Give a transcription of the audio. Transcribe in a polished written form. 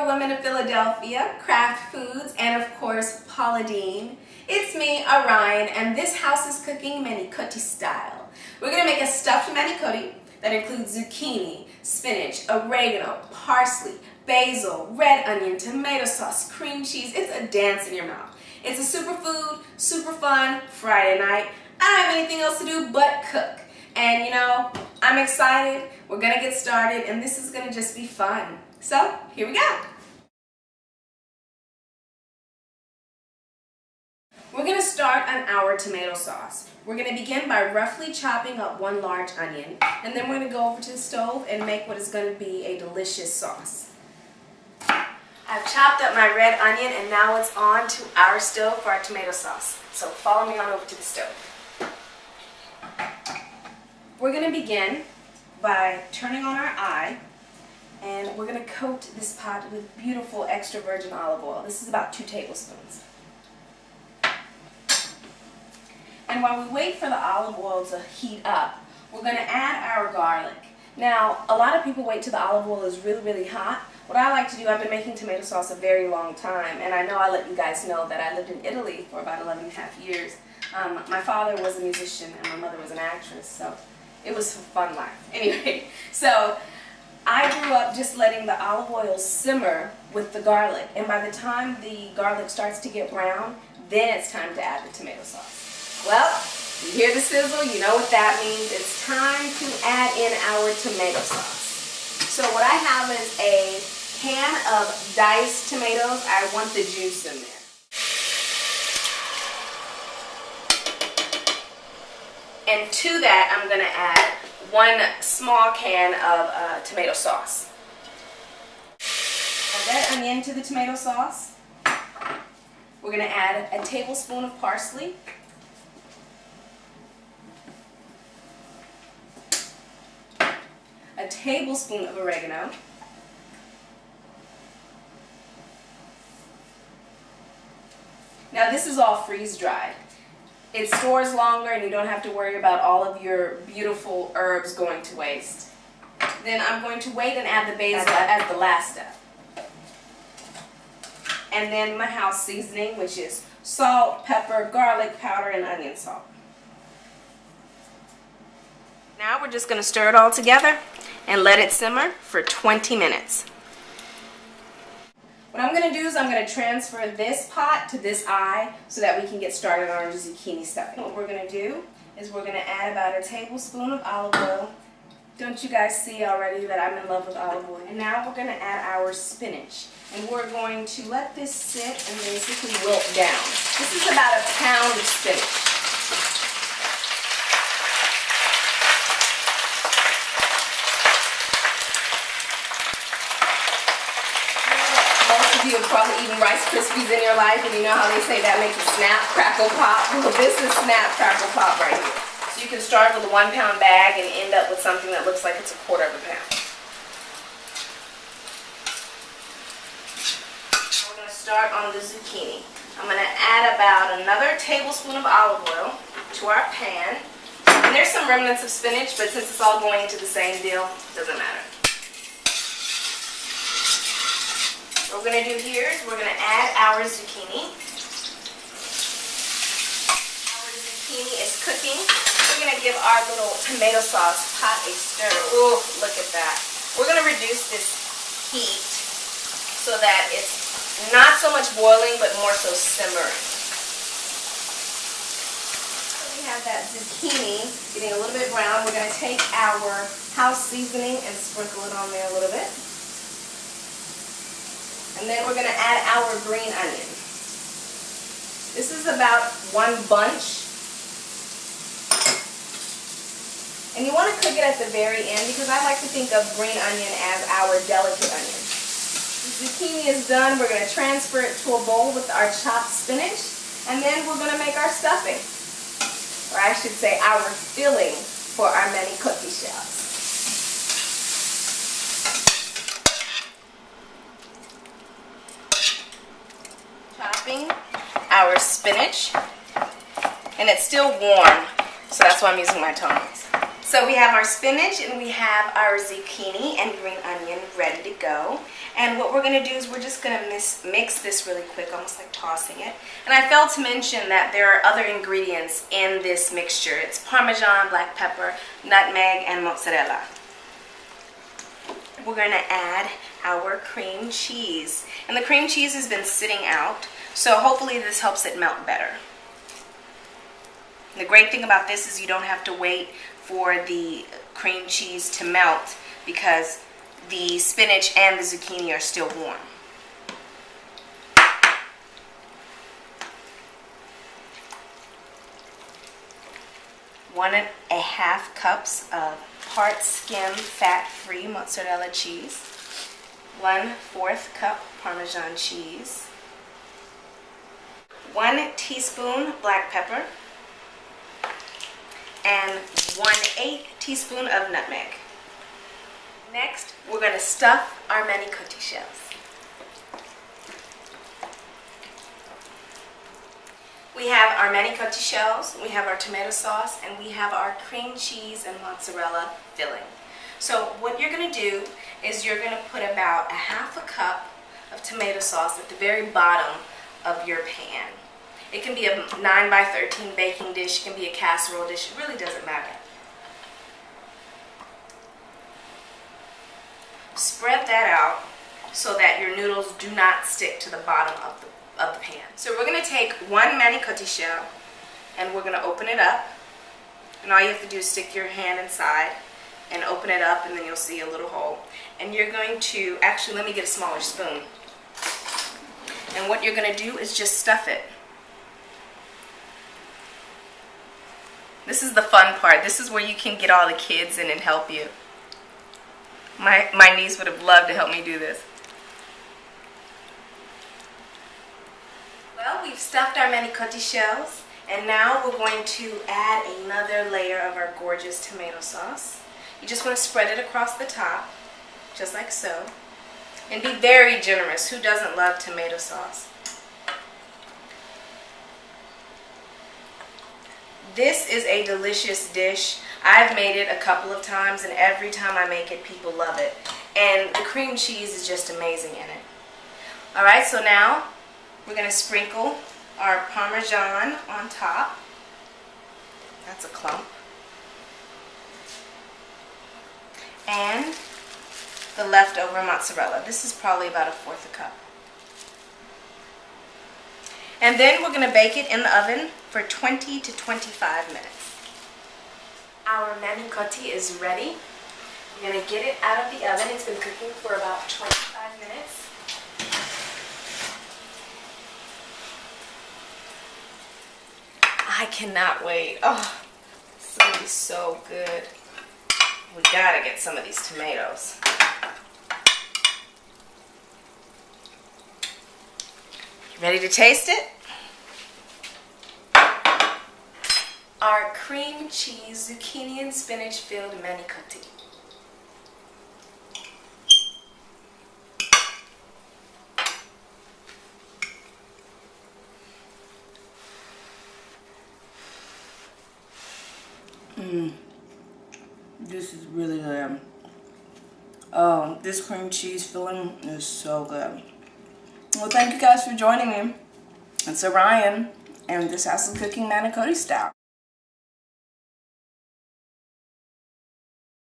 women of Philadelphia, Kraft Foods, and of course, Paula Deen. It's me, Orion, and this house is cooking manicotti style. We're going to make a stuffed manicotti that includes zucchini, spinach, oregano, parsley, basil, red onion, tomato sauce, cream cheese. It's a dance in your mouth. It's a superfood, super fun Friday night. I don't have anything else to do but cook. And you know, I'm excited. We're going to get started, and this is going to just be fun. So, here we go. We're going to start on our tomato sauce. We're going to begin by roughly chopping up one large onion, and then we're going to go over to the stove and make what is going to be a delicious sauce. I've chopped up my red onion, and now it's on to our stove for our tomato sauce. So follow me on over to the stove. We're going to begin by turning on our eye, and we're going to coat this pot with beautiful extra virgin olive oil. This is about 2 tablespoons. And while we wait for the olive oil to heat up, we're going to add our garlic. Now, a lot of people wait till the olive oil is really, really hot. What I like to do, I've been making tomato sauce a very long time, and I know I let you guys know that I lived in Italy for about 11.5 years. My father was a musician and my mother was an actress, so it was a fun life. Anyway, so I grew up just letting the olive oil simmer with the garlic, and by the time the garlic starts to get brown, then it's time to add the tomato sauce. Well, you hear the sizzle, you know what that means. It's time to add in our tomato sauce. So what I have is a can of diced tomatoes. I want the juice in there. And to that, I'm going to add 1 small can of tomato sauce. Add that onion to the tomato sauce. We're going to add a tablespoon of parsley. A tablespoon of oregano. Now this is all freeze-dried. It stores longer and you don't have to worry about all of your beautiful herbs going to waste. Then I'm going to wait and add the basil as the last step. And then my house seasoning, which is salt, pepper, garlic powder, and onion salt. Now we're just going to stir it all together and let it simmer for 20 minutes. What I'm going to do is I'm going to transfer this pot to this eye so that we can get started on our zucchini stuffing. What we're going to do is we're going to add about a tablespoon of olive oil. Don't you guys see already that I'm in love with olive oil? And now we're going to add our spinach. And we're going to let this sit and basically wilt down. This is about a pound of spinach. You have probably eaten Rice Krispies in your life, and you know how they say that makes it snap, crackle, pop. Well, this is snap, crackle, pop right here. So you can start with a 1 pound bag and end up with something that looks like it's 1/4 pound. We're going to start on the zucchini. I'm going to add about another tablespoon of olive oil to our pan. And there's some remnants of spinach, but since it's all going into the same deal, it doesn't matter. What we're going to do here is we're going to add our zucchini. Our zucchini is cooking. We're going to give our little tomato sauce pot a stir. Ooh, look at that. We're going to reduce this heat so that it's not so much boiling but more so simmering. So we have that zucchini getting a little bit brown. We're going to take our house seasoning and sprinkle it on there a little bit. And then we're going to add our green onion. This is about 1 bunch. And you want to cook it at the very end because I like to think of green onion as our delicate onion. The zucchini is done. We're going to transfer it to a bowl with our chopped spinach. And then we're going to make our stuffing. Or I should say our filling for our manicotti shells. Chopping our spinach, and it's still warm, so that's why I'm using my tongs. So we have our spinach and we have our zucchini and green onion ready to go. And what we're going to do is we're just going to mix this really quick, almost like tossing it. And I failed to mention that there are other ingredients in this mixture. It's Parmesan, black pepper, nutmeg, and mozzarella. We're going to add our cream cheese. And the cream cheese has been sitting out, so hopefully this helps it melt better. The great thing about this is you don't have to wait for the cream cheese to melt because the spinach and the zucchini are still warm. 1½ cups of part skim fat-free mozzarella cheese, 1/4 cup Parmesan cheese, 1 teaspoon black pepper, and 1/8 teaspoon of nutmeg. Next, we're going to stuff our manicotti shells. We have our manicotti shells, we have our tomato sauce, and we have our cream cheese and mozzarella filling. So what you're going to do is you're going to put about 1/2 cup of tomato sauce at the very bottom of your pan. It can be a 9x13 baking dish, it can be a casserole dish, it really doesn't matter. Spread that out so that your noodles do not stick to the bottom of the pan. So we're going to take 1 manicotti shell and we're going to open it up. And all you have to do is stick your hand inside and open it up, and then you'll see a little hole. And you're going to, actually let me get a smaller spoon. And what you're going to do is just stuff it. This is the fun part. This is where you can get all the kids in and help you. My niece would have loved to help me do this. Well, we've stuffed our manicotti shells, and now we're going to add another layer of our gorgeous tomato sauce. You just want to spread it across the top, just like so. And be very generous. Who doesn't love tomato sauce? This is a delicious dish. I've made it a couple of times, and every time I make it, people love it. And the cream cheese is just amazing in it. Alright, so now we're going to sprinkle our Parmesan on top. That's a clump. And the leftover mozzarella. This is probably about 1/4 cup. And then we're going to bake it in the oven for 20 to 25 minutes. Our manicotti is ready. We're going to get it out of the oven. It's been cooking for about 25 minutes. I cannot wait. Oh, it's going to be so good. We got to get some of these tomatoes. Ready to taste it? Our cream cheese, zucchini, and spinach filled manicotti. This is really good. Oh, this cream cheese filling is so good. Well, thank you guys for joining me. It's Orion, and this has some cooking manicotti style.